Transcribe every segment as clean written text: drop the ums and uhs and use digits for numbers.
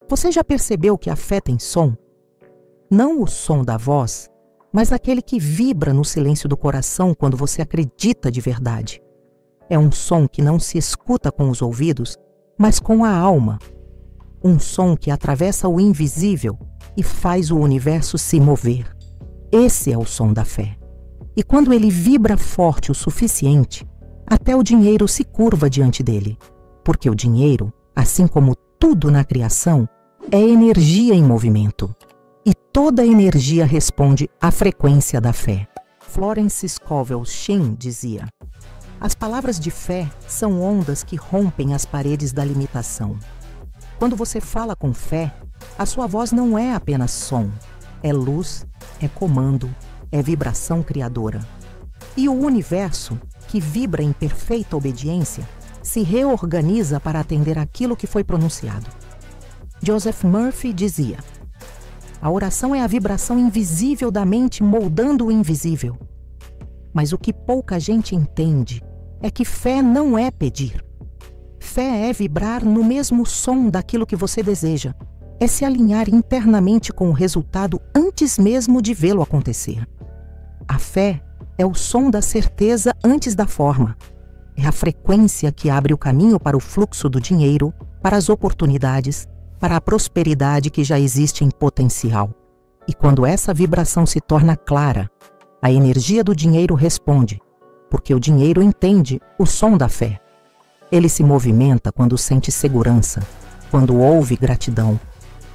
Você já percebeu que a fé tem som? Não o som da voz, mas aquele que vibra no silêncio do coração quando você acredita de verdade. É um som que não se escuta com os ouvidos, mas com a alma. Um som que atravessa o invisível e faz o universo se mover. Esse é o som da fé. E quando ele vibra forte o suficiente, até o dinheiro se curva diante dele. Porque o dinheiro, assim como tudo na criação, é energia em movimento. E toda energia responde à frequência da fé. Florence Scovel Shinn dizia: as palavras de fé são ondas que rompem as paredes da limitação. Quando você fala com fé, a sua voz não é apenas som, é luz, é comando, é vibração criadora. E o universo, que vibra em perfeita obediência, se reorganiza para atender aquilo que foi pronunciado. Joseph Murphy dizia: a oração é a vibração invisível da mente moldando o invisível. Mas o que pouca gente entende é que fé não é pedir. Fé é vibrar no mesmo som daquilo que você deseja. É se alinhar internamente com o resultado antes mesmo de vê-lo acontecer. A fé é o som da certeza antes da forma. É a frequência que abre o caminho para o fluxo do dinheiro, para as oportunidades, para a prosperidade que já existe em potencial. E quando essa vibração se torna clara, a energia do dinheiro responde, porque o dinheiro entende o som da fé. Ele se movimenta quando sente segurança, quando ouve gratidão,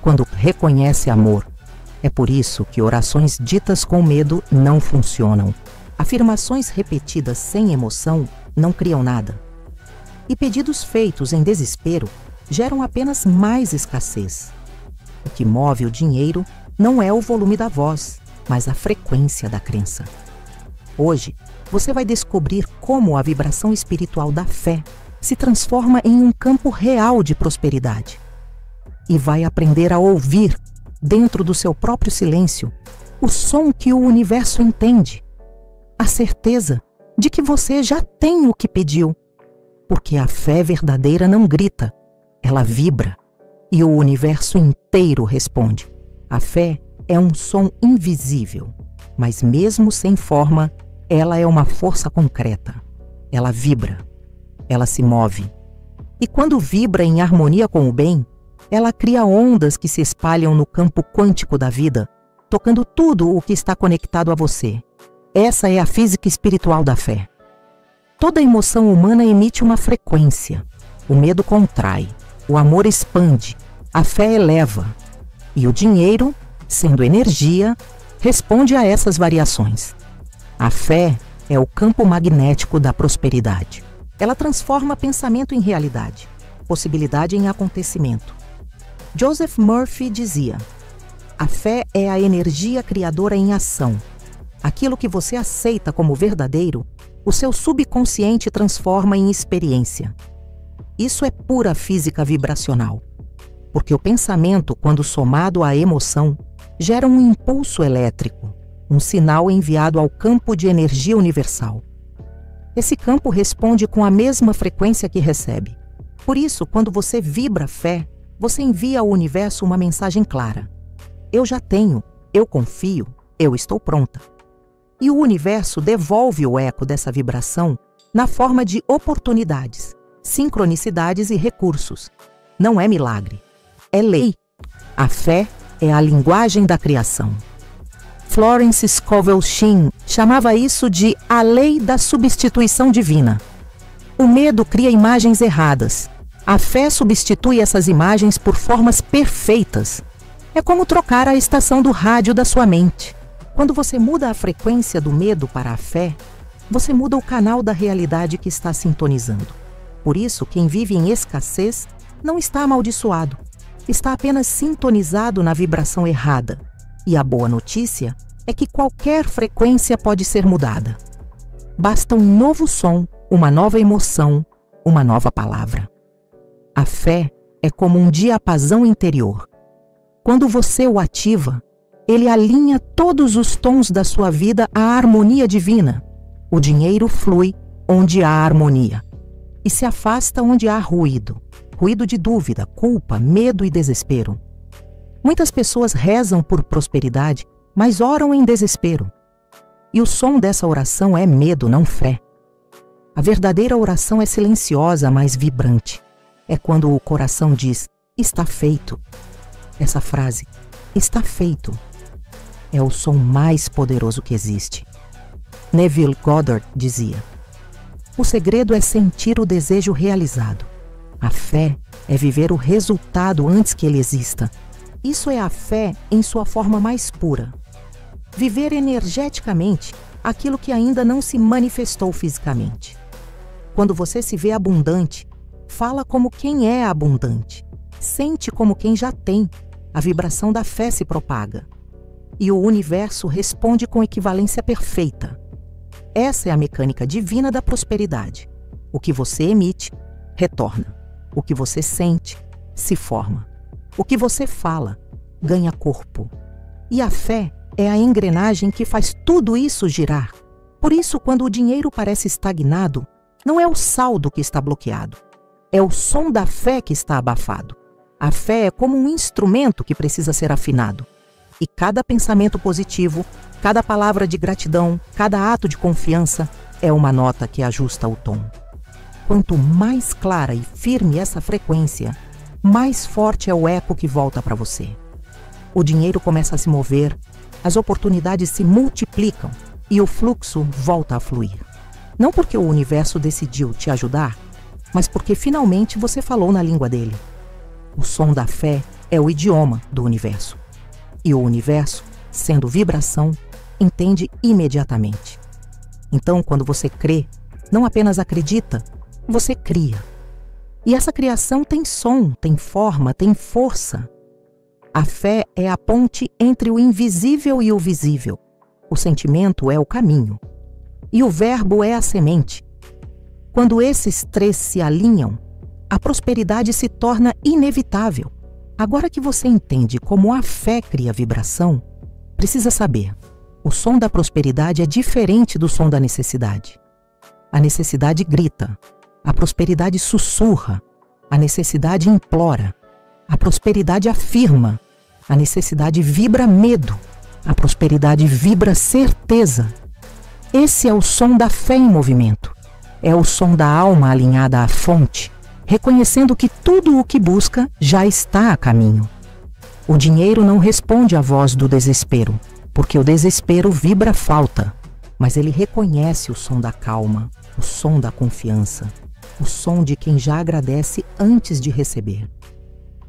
quando reconhece amor. É por isso que orações ditas com medo não funcionam. Afirmações repetidas sem emoção não criam nada. E pedidos feitos em desespero geram apenas mais escassez. O que move o dinheiro não é o volume da voz, mas a frequência da crença. Hoje, você vai descobrir como a vibração espiritual da fé se transforma em um campo real de prosperidade. E vai aprender a ouvir, dentro do seu próprio silêncio, o som que o universo entende. A certeza de que você já tem o que pediu. Porque a fé verdadeira não grita, ela vibra. E o universo inteiro responde. A fé é um som invisível, mas mesmo sem forma, ela é uma força concreta. Ela vibra, ela se move. E quando vibra em harmonia com o bem, ela cria ondas que se espalham no campo quântico da vida, tocando tudo o que está conectado a você. Essa é a física espiritual da fé. Toda emoção humana emite uma frequência. O medo contrai, o amor expande, a fé eleva. E o dinheiro, sendo energia, responde a essas variações. A fé é o campo magnético da prosperidade. Ela transforma pensamento em realidade, possibilidade em acontecimento. Joseph Murphy dizia: a fé é a energia criadora em ação. Aquilo que você aceita como verdadeiro, o seu subconsciente transforma em experiência. Isso é pura física vibracional. Porque o pensamento, quando somado à emoção, gera um impulso elétrico, um sinal enviado ao campo de energia universal. Esse campo responde com a mesma frequência que recebe. Por isso, quando você vibra fé, você envia ao universo uma mensagem clara. Eu já tenho, eu confio, eu estou pronta. E o universo devolve o eco dessa vibração na forma de oportunidades, sincronicidades e recursos. Não é milagre, é lei. A fé é a linguagem da criação. Florence Scovel Shinn chamava isso de a lei da substituição divina. O medo cria imagens erradas. A fé substitui essas imagens por formas perfeitas. É como trocar a estação do rádio da sua mente. Quando você muda a frequência do medo para a fé, você muda o canal da realidade que está sintonizando. Por isso, quem vive em escassez não está amaldiçoado. Está apenas sintonizado na vibração errada. E a boa notícia é que qualquer frequência pode ser mudada. Basta um novo som, uma nova emoção, uma nova palavra. A fé é como um diapasão interior. Quando você o ativa, ele alinha todos os tons da sua vida à harmonia divina. O dinheiro flui onde há harmonia e se afasta onde há ruído. ruído de dúvida, culpa, medo e desespero. Muitas pessoas rezam por prosperidade, mas oram em desespero. E o som dessa oração é medo, não fé. A verdadeira oração é silenciosa, mas vibrante. É quando o coração diz, está feito. Essa frase, está feito, é o som mais poderoso que existe. Neville Goddard dizia, o segredo é sentir o desejo realizado. A fé é viver o resultado antes que ele exista. Isso é a fé em sua forma mais pura. Viver energeticamente aquilo que ainda não se manifestou fisicamente. Quando você se vê abundante, fala como quem é abundante. Sente como quem já tem. A vibração da fé se propaga. E o universo responde com equivalência perfeita. Essa é a mecânica divina da prosperidade. O que você emite, retorna. O que você sente, se forma. O que você fala, ganha corpo. E a fé é a engrenagem que faz tudo isso girar. Por isso, quando o dinheiro parece estagnado, não é o saldo que está bloqueado. É o som da fé que está abafado. A fé é como um instrumento que precisa ser afinado. E cada pensamento positivo, cada palavra de gratidão, cada ato de confiança é uma nota que ajusta o tom. Quanto mais clara e firme essa frequência, mais forte é o eco que volta para você. O dinheiro começa a se mover, as oportunidades se multiplicam e o fluxo volta a fluir. Não porque o universo decidiu te ajudar, mas porque finalmente você falou na língua dele. O som da fé é o idioma do universo. E o universo, sendo vibração, entende imediatamente. Então, quando você crê, não apenas acredita, você cria. E essa criação tem som, tem forma, tem força. A fé é a ponte entre o invisível e o visível. O sentimento é o caminho. E o verbo é a semente. Quando esses três se alinham, a prosperidade se torna inevitável. Agora que você entende como a fé cria vibração, precisa saber, o som da prosperidade é diferente do som da necessidade. A necessidade grita, a prosperidade sussurra, a necessidade implora, a prosperidade afirma, a necessidade vibra medo, a prosperidade vibra certeza. Esse é o som da fé em movimento. É o som da alma alinhada à fonte, reconhecendo que tudo o que busca já está a caminho. O dinheiro não responde à voz do desespero, porque o desespero vibra falta, mas ele reconhece o som da calma, o som da confiança, o som de quem já agradece antes de receber.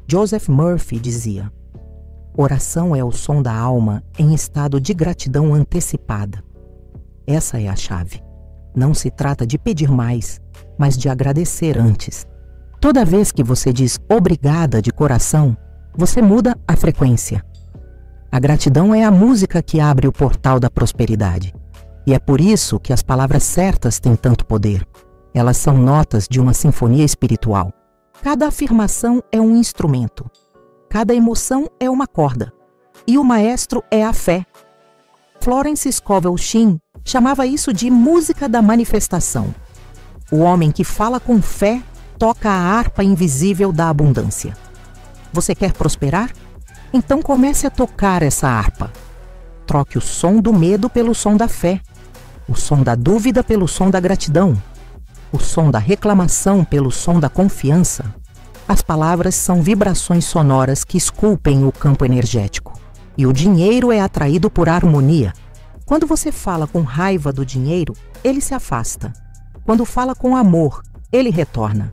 Joseph Murphy dizia, oração é o som da alma em estado de gratidão antecipada. Essa é a chave. Não se trata de pedir mais, mas de agradecer antes. Toda vez que você diz obrigada de coração, você muda a frequência. A gratidão é a música que abre o portal da prosperidade. E é por isso que as palavras certas têm tanto poder. Elas são notas de uma sinfonia espiritual. Cada afirmação é um instrumento. Cada emoção é uma corda. E o maestro é a fé. Florence Scovel Shinn chamava isso de música da manifestação. O homem que fala com fé toca a harpa invisível da abundância. Você quer prosperar? Então comece a tocar essa harpa. Troque o som do medo pelo som da fé, o som da dúvida pelo som da gratidão, o som da reclamação pelo som da confiança. As palavras são vibrações sonoras que esculpem o campo energético. E o dinheiro é atraído por harmonia. Quando você fala com raiva do dinheiro, ele se afasta. Quando fala com amor, ele retorna.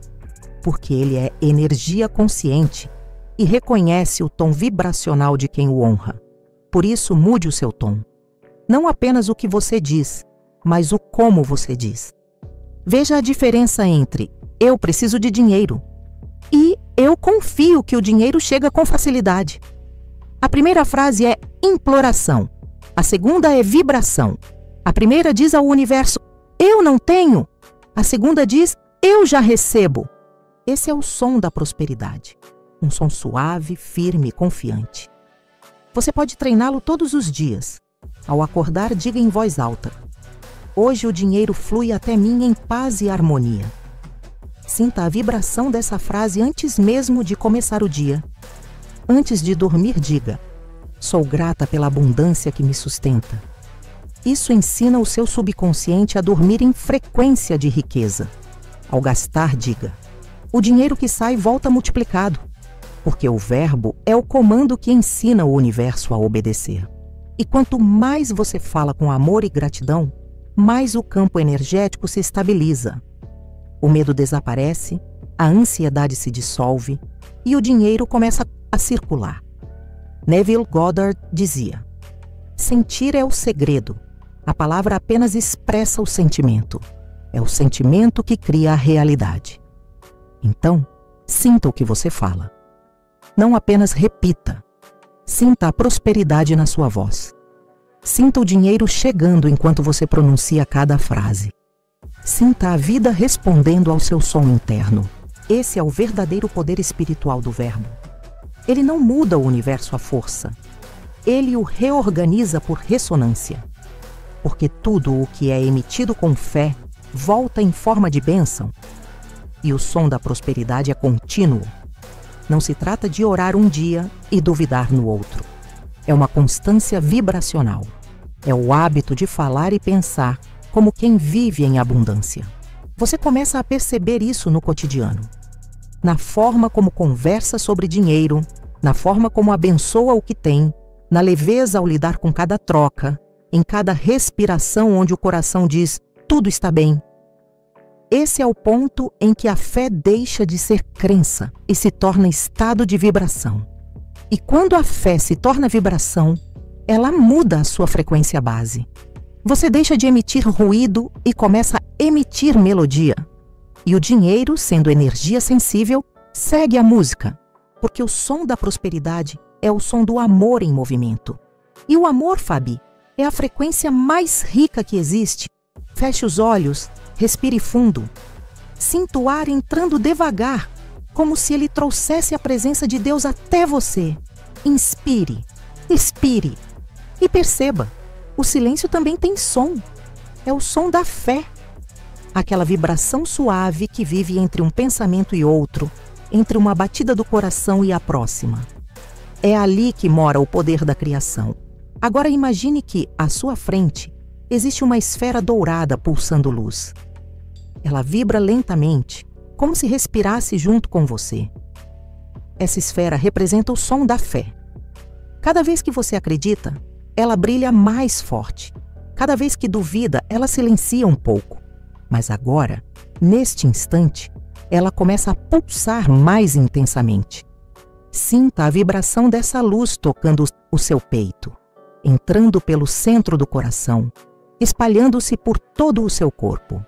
Porque ele é energia consciente e reconhece o tom vibracional de quem o honra. Por isso, mude o seu tom. Não apenas o que você diz, mas o como você diz. Veja a diferença entre eu preciso de dinheiro e eu confio que o dinheiro chega com facilidade. A primeira frase é imploração. A segunda é vibração. A primeira diz ao universo, eu não tenho. A segunda diz, eu já recebo. Esse é o som da prosperidade. Um som suave, firme e confiante. Você pode treiná-lo todos os dias. Ao acordar, diga em voz alta, hoje o dinheiro flui até mim em paz e harmonia. Sinta a vibração dessa frase antes mesmo de começar o dia. Antes de dormir, diga: sou grata pela abundância que me sustenta. Isso ensina o seu subconsciente a dormir em frequência de riqueza. Ao gastar, diga: o dinheiro que sai volta multiplicado, porque o verbo é o comando que ensina o universo a obedecer. E quanto mais você fala com amor e gratidão, mais o campo energético se estabiliza. O medo desaparece, a ansiedade se dissolve e o dinheiro começa a circular. Neville Goddard dizia: sentir é o segredo. A palavra apenas expressa o sentimento. É o sentimento que cria a realidade. Então, sinta o que você fala. Não apenas repita. Sinta a prosperidade na sua voz. Sinta o dinheiro chegando enquanto você pronuncia cada frase. Sinta a vida respondendo ao seu som interno. Esse é o verdadeiro poder espiritual do verbo. Ele não muda o universo à força. Ele o reorganiza por ressonância. Porque tudo o que é emitido com fé volta em forma de bênção. E o som da prosperidade é contínuo. Não se trata de orar um dia e duvidar no outro. É uma constância vibracional. É o hábito de falar e pensar como quem vive em abundância. Você começa a perceber isso no cotidiano. Na forma como conversa sobre dinheiro, na forma como abençoa o que tem, na leveza ao lidar com cada troca, em cada respiração onde o coração diz: tudo está bem. Esse é o ponto em que a fé deixa de ser crença e se torna estado de vibração. E quando a fé se torna vibração, ela muda a sua frequência base. Você deixa de emitir ruído e começa a emitir melodia. E o dinheiro, sendo energia sensível, segue a música, porque o som da prosperidade é o som do amor em movimento. E o amor, Fabi, é a frequência mais rica que existe. Feche os olhos, respire fundo. Sinta o ar entrando devagar, como se ele trouxesse a presença de Deus até você. Inspire, expire e perceba, o silêncio também tem som. É o som da fé. Aquela vibração suave que vive entre um pensamento e outro, entre uma batida do coração e a próxima. É ali que mora o poder da criação. Agora imagine que, à sua frente, existe uma esfera dourada pulsando luz. Ela vibra lentamente, como se respirasse junto com você. Essa esfera representa o som da fé. Cada vez que você acredita, ela brilha mais forte. Cada vez que duvida, ela silencia um pouco. Mas agora, neste instante, ela começa a pulsar mais intensamente. Sinta a vibração dessa luz tocando o seu peito, entrando pelo centro do coração, espalhando-se por todo o seu corpo.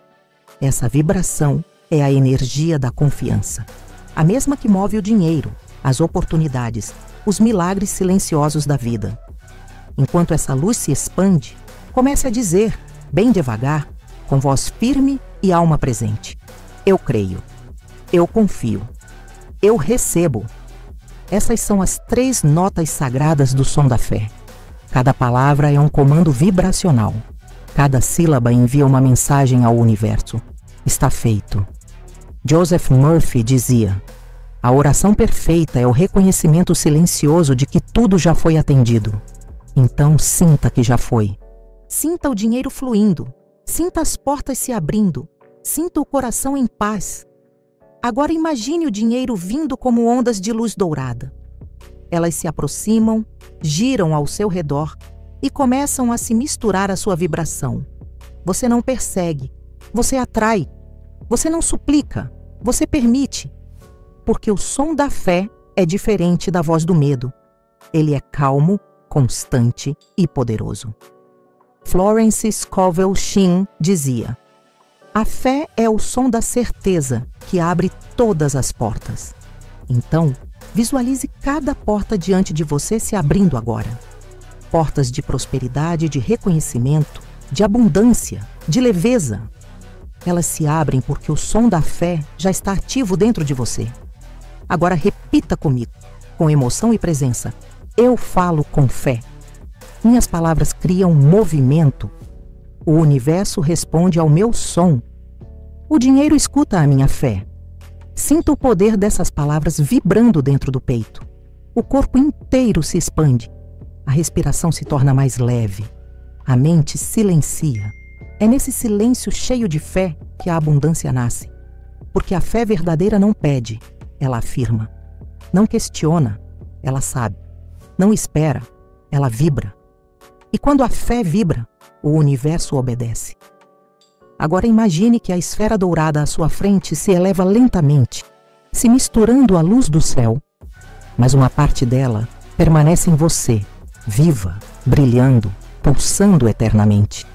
Essa vibração é a energia da confiança, a mesma que move o dinheiro, as oportunidades, os milagres silenciosos da vida. Enquanto essa luz se expande, comece a dizer, bem devagar, com voz firme e alma presente: eu creio, eu confio, eu recebo. Essas são as 3 notas sagradas do som da fé. Cada palavra é um comando vibracional. Cada sílaba envia uma mensagem ao universo. Está feito. Joseph Murphy dizia: a oração perfeita é o reconhecimento silencioso de que tudo já foi atendido. Então sinta que já foi. Sinta o dinheiro fluindo. Sinta as portas se abrindo. Sinta o coração em paz. Agora imagine o dinheiro vindo como ondas de luz dourada. Elas se aproximam, giram ao seu redor e começam a se misturar à sua vibração. Você não persegue, você atrai. Você não suplica, você permite. Porque o som da fé é diferente da voz do medo. Ele é calmo, constante e poderoso. Florence Scovel Shinn dizia: a fé é o som da certeza que abre todas as portas. Então, visualize cada porta diante de você se abrindo agora. Portas de prosperidade, de reconhecimento, de abundância, de leveza. Elas se abrem porque o som da fé já está ativo dentro de você. Agora repita comigo, com emoção e presença: eu falo com fé. Minhas palavras criam movimento. O universo responde ao meu som. O dinheiro escuta a minha fé. Sinta o poder dessas palavras vibrando dentro do peito. O corpo inteiro se expande. A respiração se torna mais leve. A mente silencia. É nesse silêncio cheio de fé que a abundância nasce. Porque a fé verdadeira não pede, ela afirma. Não questiona, ela sabe. Não espera, ela vibra. E quando a fé vibra, o universo obedece. Agora imagine que a esfera dourada à sua frente se eleva lentamente, se misturando à luz do céu. Mas uma parte dela permanece em você, viva, brilhando, pulsando eternamente.